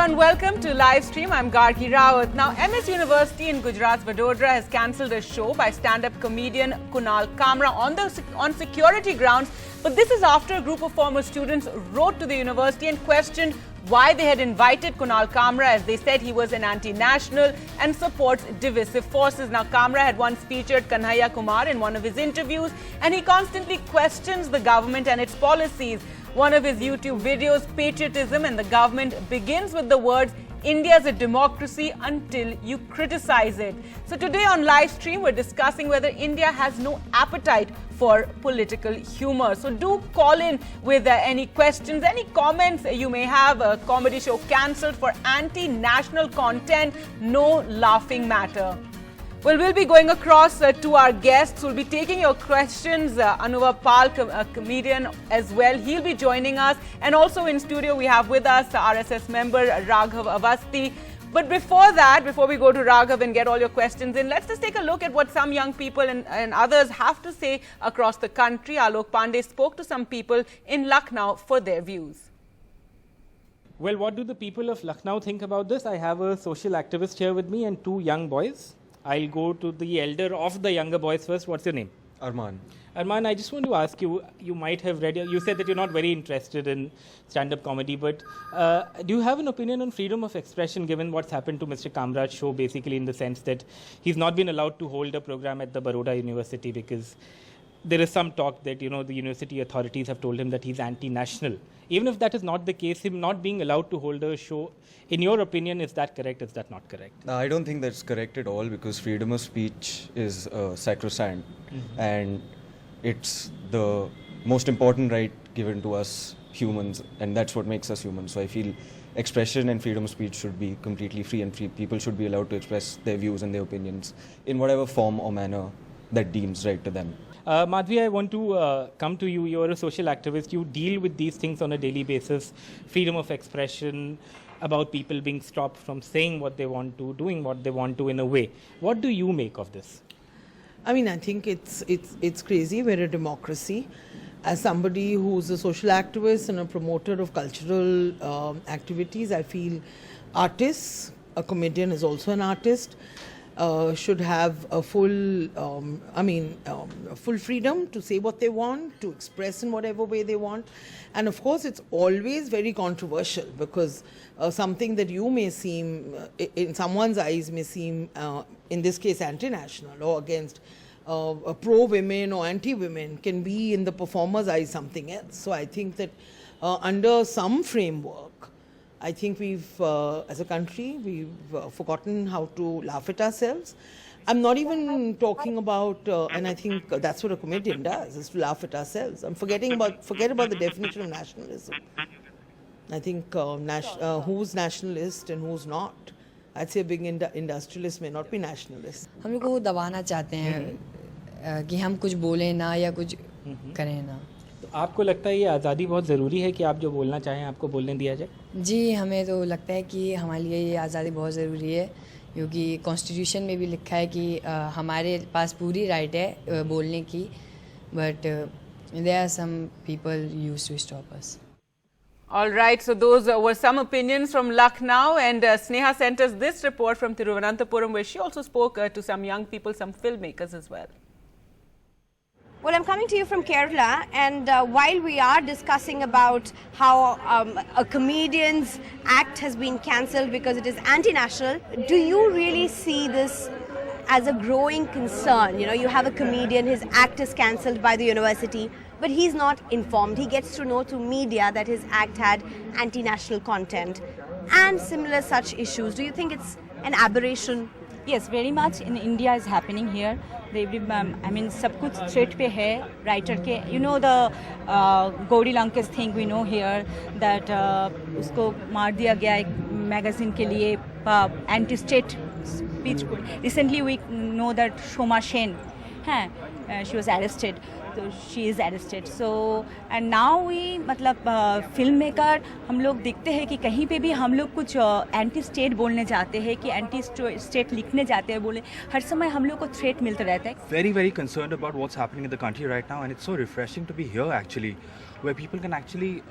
and welcome to live stream. I'm Gargi Rawat. Now, MS University in Gujarat's Vadodara has cancelled a show by stand-up comedian Kunal Kamra on security grounds. But this is after a group of former students wrote to the university and questioned why they had invited Kunal Kamra, as they said he was an anti-national and supports divisive forces. Now, Kamra had once featured Kanhaiya Kumar in one of his interviews, and he constantly questions the government and its policies. One of his YouTube videos, Patriotism and the government, begins with the words, "India is a democracy until you criticize it." So today on live stream, we're discussing whether India has no appetite for political humor. So do call in with any questions, any comments you may have. A comedy show cancelled for anti-national content, no laughing matter. Well, we'll be going across to our guests. We'll be taking your questions. Anuva Pal, a comedian as well. He'll be joining us. And also in studio, we have with us RSS member Raghav Avasthi. But before that, before we go to Raghav and get all your questions in, let's just take a look at what some young people and others have to say across the country. Alok Pandey spoke to some people in Lucknow for their views. Well, what do the people of Lucknow think about this? I have a social activist here with me and two young boys. I'll go to the elder of the younger boys first. What's your name? Arman. Arman, I just want to ask you, you might have read, you said that you're not very interested in stand-up comedy, but do you have an opinion on freedom of expression given what's happened to Mr. Kamra's show, basically in the sense that he's not been allowed to hold a program at the Baroda University because there is some talk that, the university authorities have told him that he's anti-national. Even if that is not the case, him not being allowed to hold a show, in your opinion, is that correct? Is that not correct? I don't think that's correct at all because freedom of speech is sacrosanct and it's the most important right given to us humans, and that's what makes us human. So I feel expression and freedom of speech should be completely free, and people should be allowed to express their views and their opinions in whatever form or manner that deems right to them. Madhvi, I want to come to you. You're a social activist. You deal with these things on a daily basis. Freedom of expression, about people being stopped from saying what they want to, doing what they want to in a way. What do you make of this? I mean, I think it's crazy. We're a democracy. As somebody who's a social activist and a promoter of cultural activities, I feel artists, a comedian is also an artist, should have a full freedom to say what they want, to express in whatever way they want. And of course, it's always very controversial because something that you may seem, in someone's eyes may seem, in this case, anti-national or against pro-women or anti-women can be in the performer's eyes something else. So I think that under some framework, I think we've, as a country, we've forgotten how to laugh at ourselves. I'm not even talking about, and I think that's what a comedian does, is to laugh at ourselves. Forget about the definition of nationalism. I think who's nationalist and who's not. I'd say a big industrialist may not be nationalist. हम लोग को दबाना चाहते हैं कि हम कुछ बोलें ना या कुछ करें ना. तो आपको लगता है ये आज़ादी बहुत ज़रूरी है कि आप जो बोलना चाहें आपको बोलने दिया जाए? जी, हमें तो लगता है कि हमारे लिए ये आज़ादी बहुत ज़रूरी है क्योंकि कॉन्स्टिट्यूशन में भी लिखा है कि हमारे पास पूरी राइट है बोलने की, but there are some people used to stop us. All right, so those were some opinions from Lucknow, and Sneha sent us this report from Thiruvananthapuram where she also spoke to some young people, some filmmakers as well. Well, I'm coming to you from Kerala, and while we are discussing about how a comedian's act has been cancelled because it is anti-national, do you really see this as a growing concern? You have a comedian, his act is cancelled by the university, but he's not informed. He gets to know through media that his act had anti-national content and similar such issues. Do you think it's an aberration? Yes, very much in India is happening here. सब कुछ threat पे है writer के. The Gauri Lanka's thing we know here that उसको मार दिया गया एक magazine के लिए anti-state speech. Recently we know that Shoma Sen, she was arrested. So she is arrested. So and now we filmmaker हम लोग देखते हैं कि कहीं पे भी हम लोग कुछ एंटी स्टेट बोलने जाते हैं कि एंटी स्टेट लिखने जाते हैं बोले हर समय हम लोग को थ्रेट मिलता रहता है. Very concerned about what's happening in the country right now, and it's so refreshing to be here actually, where people can actually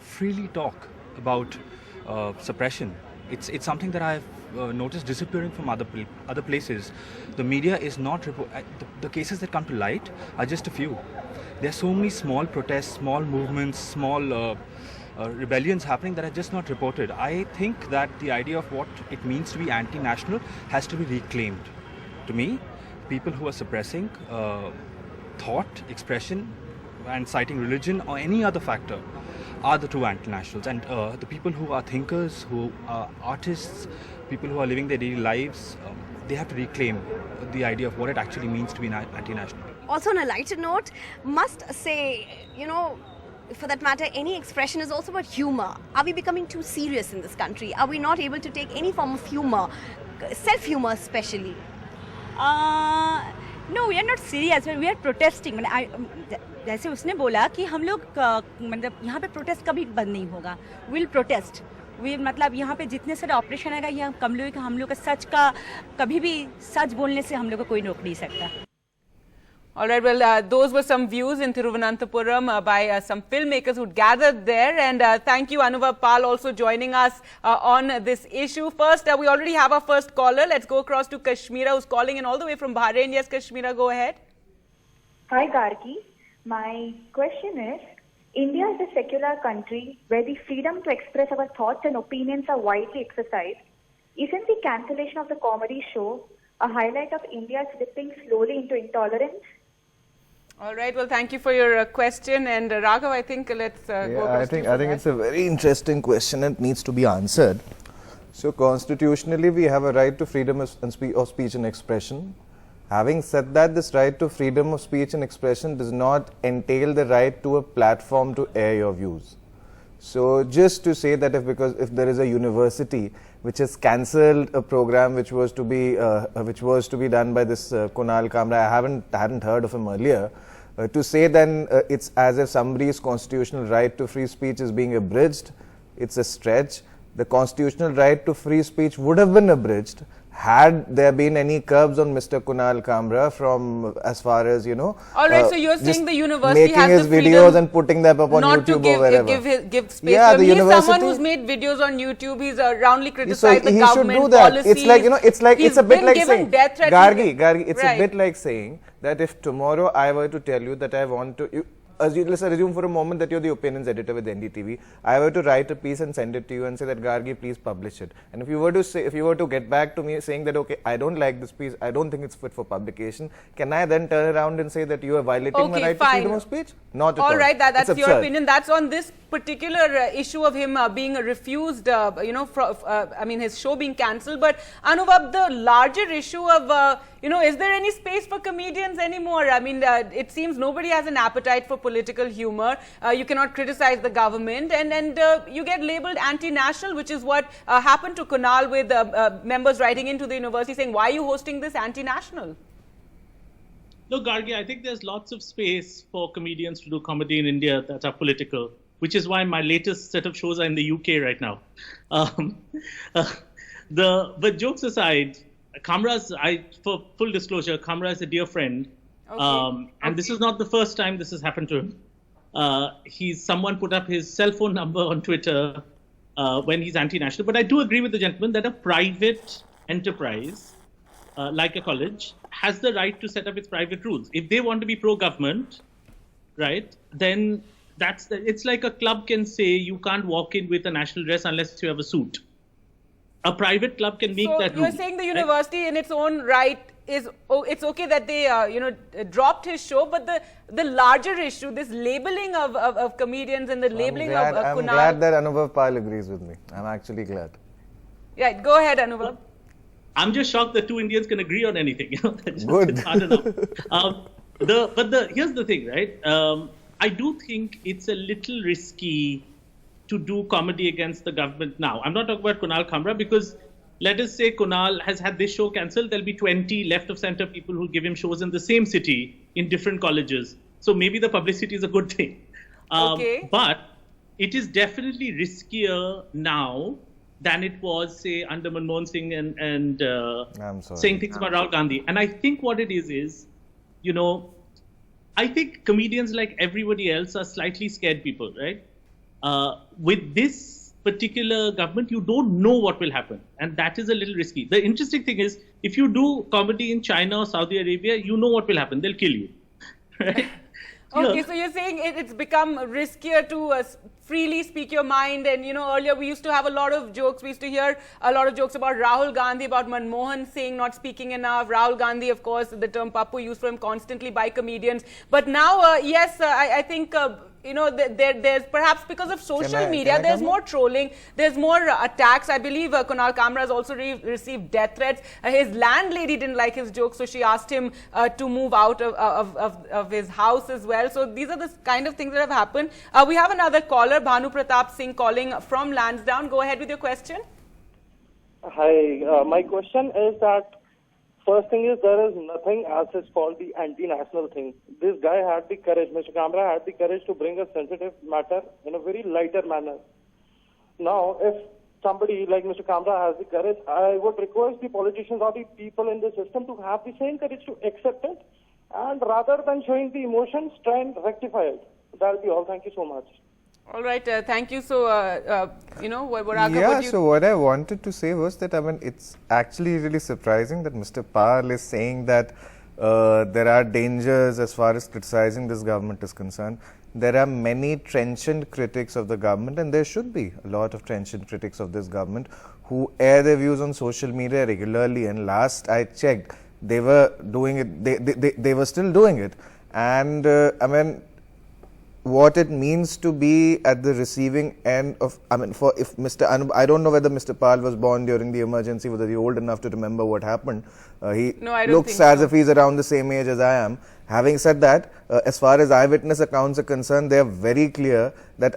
freely talk about suppression It's something that I've noticed disappearing from other places. The media is not the cases that come to light are just a few. There are so many small protests, small movements, small rebellions happening that are just not reported. I think that the idea of what it means to be anti-national has to be reclaimed. To me, people who are suppressing thought, expression, and citing religion or any other factor are the true anti-nationals. And the people who are thinkers, who are artists, people who are living their daily lives, they have to reclaim the idea of what it actually means to be anti-national. Also, on a lighter note, must say, for that matter, any expression is also about humor. Are we becoming too serious in this country? Are we not able to take any form of humor, self-humor especially? No, we are not serious. We are protesting. जैसे उसने बोला कि हम लोग मतलब यहाँ पे protest कभी बंद नहीं होगा. We'll protest. मतलब यहाँ पे जितने सारे ऑपरेशन आएगा ये हम लोग का सच का कभी भी सच बोलने से हम लोग को कोई रोक नहीं सकता. All right, well, those were some views in Thiruvananthapuram by some filmmakers who gathered there. And thank you, Anubhav Pal, also joining us on this issue. First, we already have our first caller. Let's go across to Kashmira, who's calling in all the way from Bahrain. Yes, Kashmira, go ahead. Hi, Gargi. My question is, India is a secular country where the freedom to express our thoughts and opinions are widely exercised. Isn't the cancellation of the comedy show a highlight of India slipping slowly into intolerance? All right. Well, thank you for your question. And Raghav, I think let's go. I think it's a very interesting question and it needs to be answered. So, constitutionally, we have a right to freedom of speech and expression. Having said that, this right to freedom of speech and expression does not entail the right to a platform to air your views. So, just to say that if there is a university which has cancelled a program which was to be done by this Kunal Kamra, I hadn't heard of him earlier. To say then it's as if somebody's constitutional right to free speech is being abridged, it's a stretch. The constitutional right to free speech would have been abridged had there been any curbs on Mr. Kunal Kamra from as far as, All right, so you're saying the university making has his the videos and putting them up on YouTube or wherever. Give space. Yeah, the he's university, someone who's made videos on YouTube. He's roundly criticized the he government should do that. policies. It's a bit like saying, Gargi, it's right. a bit like saying that if tomorrow I were to tell you that I want to, let's assume for a moment that you're the opinions editor with NDTV. I were to write a piece and send it to you and say that Gargi, please publish it. And if you were to get back to me saying that okay, I don't like this piece, I don't think it's fit for publication, can I then turn around and say that you are violating my right to freedom of speech? Not at all. All right, that's it's your absurd. opinion. That's on this particular issue of him being refused, his show being cancelled. But Anubhav, the larger issue of, is there any space for comedians anymore? I mean, it seems nobody has an appetite for political humor. You cannot criticize the government and you get labelled anti-national, which is what happened to Kunal with members writing into the university saying, why are you hosting this anti-national? Look, Gargi, I think there's lots of space for comedians to do comedy in India that are political, which is why my latest set of shows are in the UK right now. But jokes aside, for full disclosure, Kamra is a dear friend. Okay. And this is not the first time this has happened to him. Someone put up his cell phone number on Twitter when he's anti-national. But I do agree with the gentleman that a private enterprise, like a college, has the right to set up its private rules. If they want to be pro-government, right, then it's like a club can say you can't walk in with a national dress unless you have a suit. A private club can make that rule. So you're saying the university in its own right it's okay that they dropped his show, but the larger issue, this labeling of comedians and the labeling of Kunal. I'm glad that Anubhav Pal agrees with me. I'm actually glad. Right, go ahead, Anubhav. I'm just shocked that two Indians can agree on anything. Good. It's hard enough. Here's the thing, right? I do think it's a little risky to do comedy against the government now. I'm not talking about Kunal Kamra because let us say Kunal has had this show cancelled. There'll be 20 left of center people who give him shows in the same city in different colleges. So maybe the publicity is a good thing. Okay. But it is definitely riskier now than it was, say, under Manmohan Singh and saying things about Rahul Gandhi. And I think what it is, I think comedians like everybody else are slightly scared people, right? With this particular government, you don't know what will happen. And that is a little risky. The interesting thing is, if you do comedy in China or Saudi Arabia, you know what will happen. They'll kill you. Right? Okay, so you're saying it's become riskier to freely speak your mind, and earlier we used to have a lot of jokes. We used to hear a lot of jokes about Rahul Gandhi, about Manmohan Singh not speaking enough. Rahul Gandhi, of course, the term Pappu used for him constantly by comedians. But now, yes, I think there's perhaps because of social media, there's more trolling, there's more attacks. I believe Kunal Kamra has also received death threats. His landlady didn't like his jokes, so she asked him to move out of his house as well. So these are the kind of things that have happened. We have another caller, Bhanu Pratap Singh, calling from Lansdowne. Go ahead with your question. Hi, my question is that first thing is there is nothing as is called the anti-national thing. This guy had the courage, Mr. Kamra had the courage to bring a sensitive matter in a very lighter manner. Now, if somebody like Mr. Kamra has the courage, I would request the politicians or the people in the system to have the same courage to accept it, and rather than showing the emotions, try and rectify it. That will be all. Thank you so much. All right, thank you. So, so what I wanted to say was that, it's actually really surprising that Mr. Pal is saying that there are dangers as far as criticizing this government is concerned. There are many trenchant critics of the government, and there should be a lot of trenchant critics of this government who air their views on social media regularly, and last I checked, they were doing it, they were still doing it. And what it means to be at the receiving end of, if Mr. I don't know whether Mr. Pal was born during the emergency, whether he's old enough to remember what happened. He looks as if he's around the same age as I am. Having said that, as far as eyewitness accounts are concerned, they are very clear that,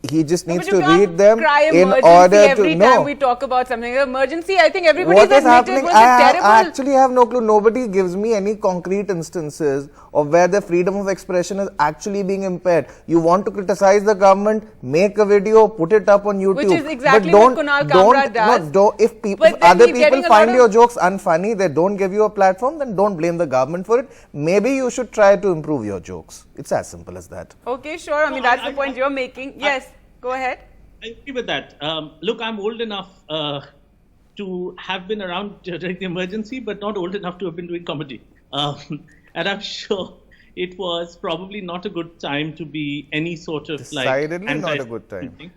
he just needs to read them in order every to time know. we talk about something. Emergency, I think everybody What is happening? I actually have no clue. Nobody gives me any concrete instances of where the freedom of expression is actually being impaired. You want to criticize the government, make a video, put it up on YouTube. Which is exactly what Kunal Kamra does. If other people find your jokes unfunny, they don't give you a platform, then don't blame the government for it. Maybe you should try to improve your jokes. It's as simple as that. Okay, sure. That's the point you're making. Yes. Go ahead. I agree with that. Look, I'm old enough to have been around during the emergency, but not old enough to have been doing comedy. And I'm sure it was probably not a good time to be any sort of decidedly not a good time.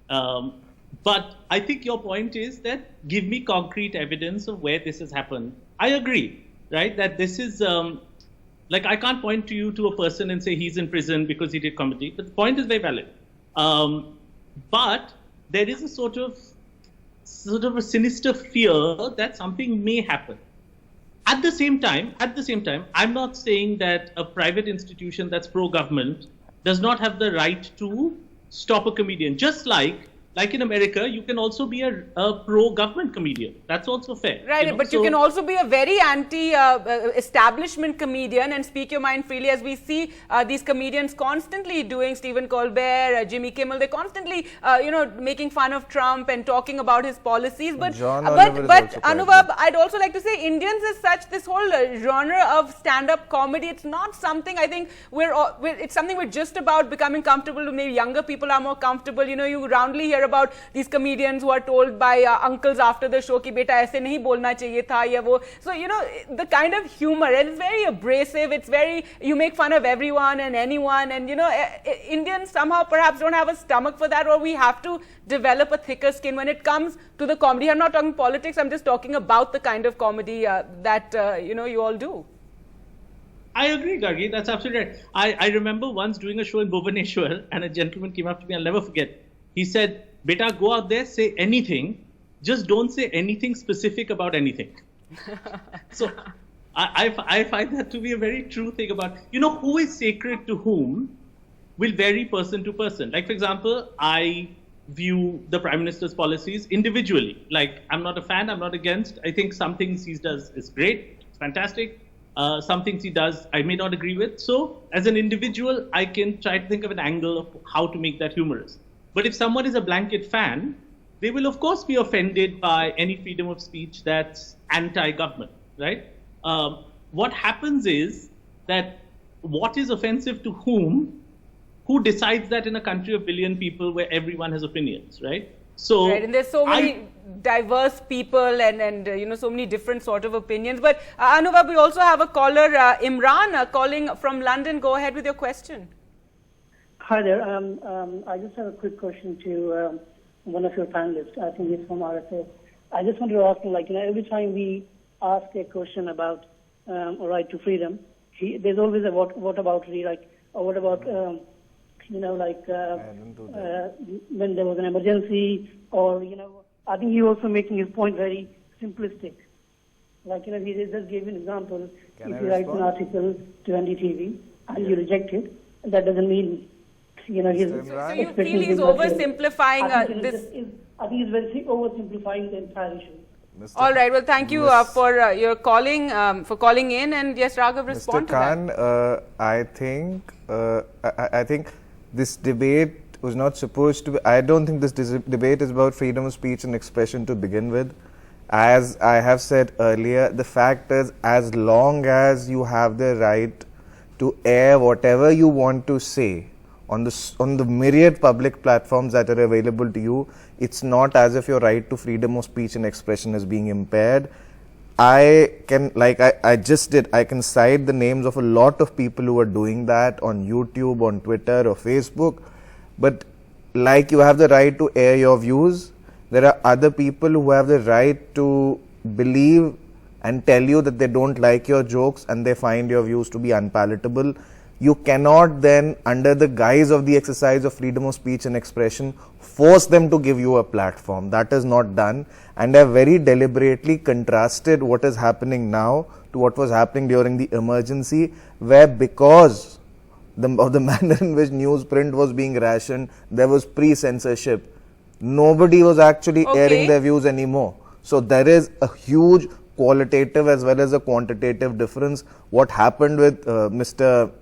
But I think your point is that give me concrete evidence of where this has happened. I agree, right? That this is I can't point to you to a person and say he's in prison because he did comedy. But the point is very valid. But there is a sort of a sinister fear that something may happen. At the same time, I'm not saying that a private institution that's pro-government does not have the right to stop a comedian. Just like in America, you can also be a pro-government comedian. That's also fair. Right, but you can also be a very anti-establishment comedian and speak your mind freely, as we see these comedians constantly doing. Stephen Colbert, Jimmy Kimmel, they're constantly, making fun of Trump and talking about his policies. But Anubhav, I'd also like to say Indians as such, this whole genre of stand-up comedy, it's not something I think it's something we're just about becoming comfortable with. Maybe younger people are more comfortable. You roundly hear about these comedians who are told by uncles after the show ki beta aise nahi bolna chahiye tha ya wo. So the kind of humor, and it's very abrasive, it's very, you make fun of everyone and anyone, and Indians somehow perhaps don't have a stomach for that, or we have to develop a thicker skin when it comes to the comedy. I'm not talking politics, I'm just talking about the kind of comedy that you all do. I agree, Gargi, that's absolutely right. I remember once doing a show in Bhubaneswar, and a gentleman came up to me, I'll never forget. He said, beta, go out there, say anything, just don't say anything specific about anything. So I find that to be a very true thing about, who is sacred to whom will vary person to person. Like, for example, I view the Prime Minister's policies individually. Like, I'm not a fan, I'm not against. I think some things he does is great, it's fantastic. Some things he does I may not agree with. So as an individual, I can try to think of an angle of how to make that humorous. But if someone is a blanket fan, they will of course be offended by any freedom of speech that's anti-government, right? What happens is that what is offensive to whom who decides that in a country of 1 billion people where everyone has opinions, right? So, right, and there's so many diverse people and you know, so many different sort of opinions. But Anubhav, we also have a caller, Imran, calling from London. Go ahead with your question. Hi there. I just have a quick question to one of your panelists. I think he's from RFA. I just wanted to ask him, like, you know, every time we ask a question about a right to freedom, there's always a what about, like, or what about, you know, like when there was an emergency, or, you know, I think he also making his point very simplistic. Like, you know, he just gave an example. If you write an article to NDTV and you reject it, that doesn't mean, you know, he's... So you feel he's oversimplifying this? I think he's very oversimplifying the entire issue. All right. Well, thank you for your calling, for calling in, and yes, Raghav, respond Mr. Khan, to that. I think this debate was not supposed to be. I don't think this debate is about freedom of speech and expression to begin with. As I have said earlier, the fact is, as long as you have the right to air whatever you want to say on the myriad public platforms that are available to you, it's not as if your right to freedom of speech and expression is being impaired. I can, like I just did, I can cite the names of a lot of people who are doing that on YouTube, on Twitter or Facebook. But like you have the right to air your views, there are other people who have the right to believe and tell you that they don't like your jokes and they find your views to be unpalatable. You cannot then, under the guise of the exercise of freedom of speech and expression, force them to give you a platform. That is not done, and I very deliberately contrasted what is happening now to what was happening during the emergency, where because of the manner in which newsprint was being rationed, there was pre-censorship. Nobody was actually airing their views anymore. So there is a huge qualitative as well as a quantitative difference. What happened with Mr.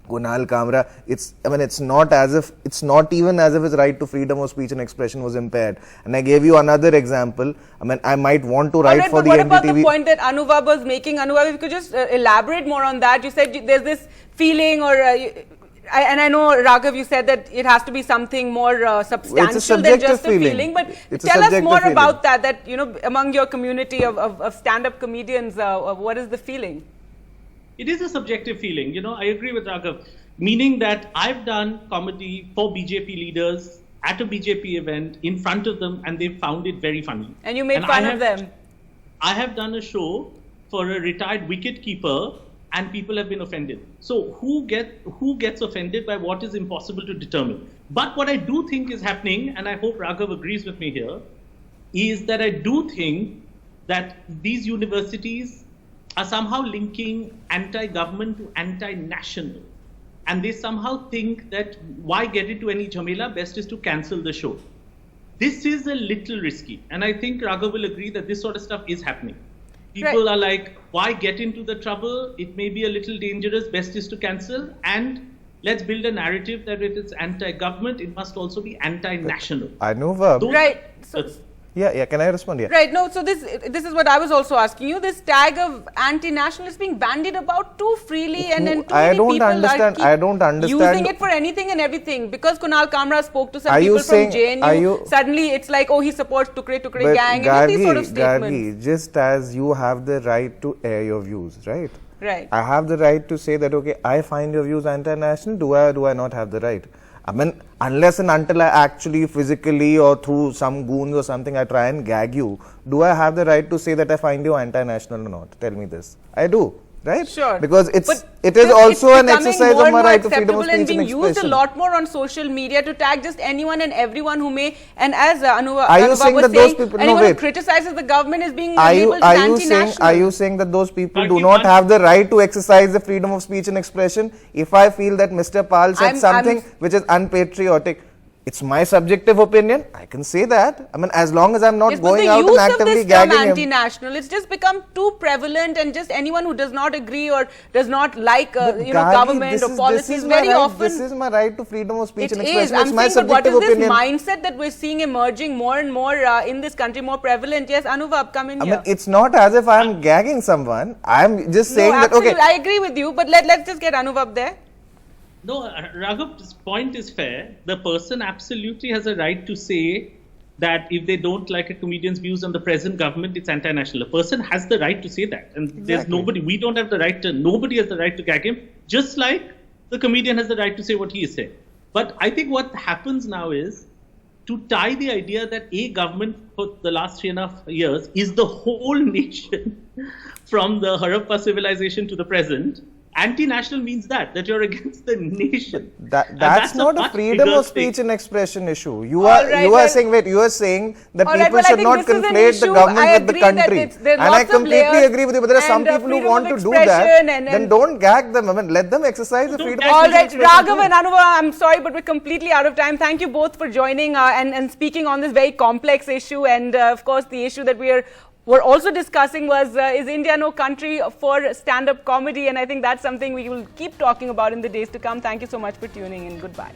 Kunal Kamra, it's not even as if his right to freedom of speech and expression was impaired. And I gave you another example. I mean, I might want to write for the NDTV. What about the point that Anubhav was making? Anubhav, if you could just elaborate more on that. You said there's this feeling, or and I know, Raghav, you said that it has to be something more substantial than just a feeling. But tell us more about that, you know, among your community of stand-up comedians, what is the feeling? It is a subjective feeling, you know. I agree with Raghav, meaning that I've done comedy for BJP leaders at a BJP event in front of them, and they found it very funny. And you made fun of them. I have done a show for a retired wicket keeper, and people have been offended. So who gets offended by what is impossible to determine? But what I do think is happening, and I hope Raghav agrees with me here, is that I do think that these universities are somehow linking anti-government to anti-national. And they somehow think that why get into any jhamela, best is to cancel the show. This is a little risky. And I think Raghav will agree that this sort of stuff is happening. People are like, why get into the trouble? It may be a little dangerous, best is to cancel. And let's build a narrative that if it's anti-government, it must also be anti-national. I know, Verb. Right. Yeah, can I respond? Yeah. Right, no, so this is what I was also asking you. This tag of anti-national is being bandied about too freely, and then too many people are using it for anything and everything. Because Kunal Kamra spoke to some people from JNU, suddenly it's like, oh, he supports Tukre gang, and these sort of statements. Gargi, just as you have the right to air your views, right? Right. I have the right to say that, okay, I find your views anti-national. Do I not have the right? I mean, unless and until I actually physically or through some goons or something I try and gag you, do I have the right to say that I find you anti-national or not? Tell me this. I do, right? Sure. Because it is also an exercise of my right to freedom of speech and expression. And being used a lot more on social media to tag just anyone and everyone who may, and as Anubhav was saying, anyone who criticizes the government is being labeled as anti-national. Are you saying that those people do not have the right to exercise the freedom of speech and expression? If I feel that Mr. Pal said something which is unpatriotic, it's my subjective opinion. I can say that. I mean, as long as I'm not going out and actively gagging him. Anti-national, it's just become too prevalent, and just anyone who does not agree or does not like government or policies very often. This is my right to freedom of speech and expression. It's my subjective opinion. What is this mindset that we're seeing emerging more and more in this country, more prevalent? Yes, Anubhav, come in here. I mean, it's not as if I'm gagging someone. I'm just saying that, okay. I agree with you, but let's just get Anubhav there. No, Raghav's point is fair. The person absolutely has a right to say that if they don't like a comedian's views on the present government, it's anti-national. A person has the right to say that. And there's nobody, we don't have the right to, nobody has the right to gag him, just like the comedian has the right to say what he is saying. But I think what happens now is to tie the idea that a government for the last 3.5 years is the whole nation from the Harappa civilization to the present. Anti-national means that you're against the nation. That's not a freedom of speech and expression issue. You are saying that people should not conflate the government with the country. And I completely agree with you, but there are some people who want to do that. Then don't gag them. I mean, let them exercise the freedom of speech. All right, Raghav and Anuva, I'm sorry, but we're completely out of time. Thank you both for joining and speaking on this very complex issue. And of course, the issue that we're also discussing was, is India no country for stand-up comedy? And I think that's something we will keep talking about in the days to come. Thank you so much for tuning in. Goodbye.